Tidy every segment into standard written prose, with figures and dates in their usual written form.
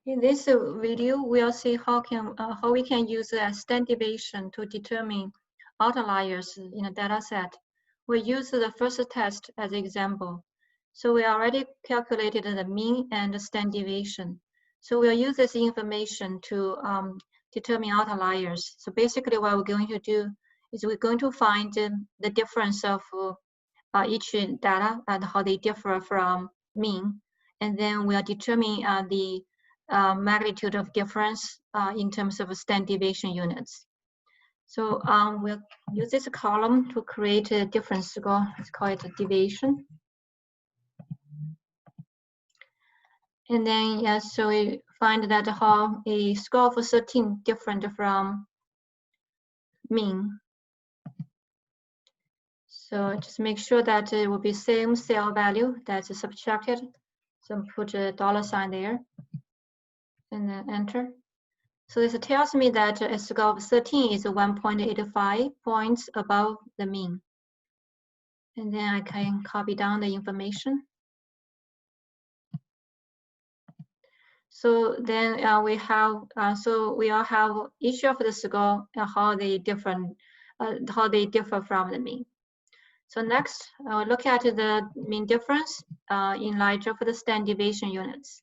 In this video, we'll see how we can use standard deviation to determine outliers in a data set. We use the first test as an example. So we already calculated the mean and the standard deviation. So we'll use this information to determine outliers. So basically what we're going to do is we're going to find the difference of each data and how they differ from mean. And then we'll determine the magnitude of difference in terms of standard deviation units. So we'll use this column to create a difference score. Let's call it a deviation. And then, yes, so we find that how a score of 13 different from mean. So just make sure that it will be same cell value that's subtracted. So put a $sign there and then enter. So this tells me that a score of 13 is 1.85 points above the mean. And then I can copy down the information. So then we have, so we all have each of the score how they differ from the mean. So next, look at the mean difference in light of the standard deviation units.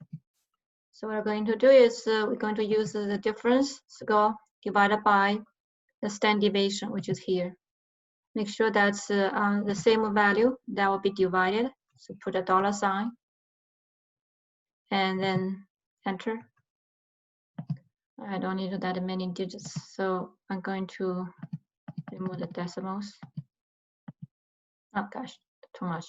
So what we're going to do is we're going to use the difference score divided by the standard deviation, which is here. Make sure that's the same value that will be divided. So put a $sign and then enter. I don't need that many digits, so I'm going to remove the decimals. Oh gosh, too much.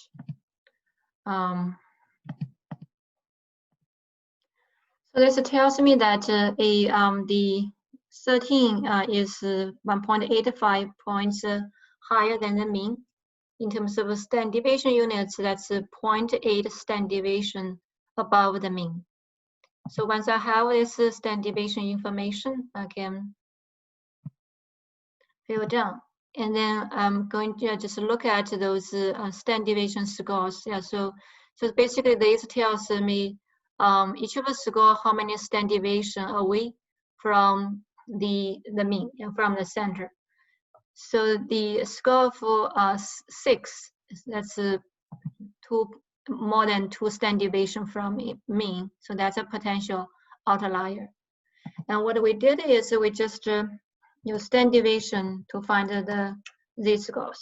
So this tells me that the 13 is 1.85 points higher than the mean. In terms of standard deviation units, that's 0.8 standard deviation above the mean. So once I have this standard deviation information, I can fill down. And then I'm going to just look at those standard deviation scores. Yeah, so basically this tells me each of the score how many standard deviation away from the mean and from the center. So the score for 6, that's more than 2 standard deviation from mean. So that's a potential outlier. And what we did is we just use standard deviation to find these scores.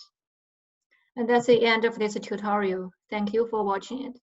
And that's the end of this tutorial. Thank you for watching it.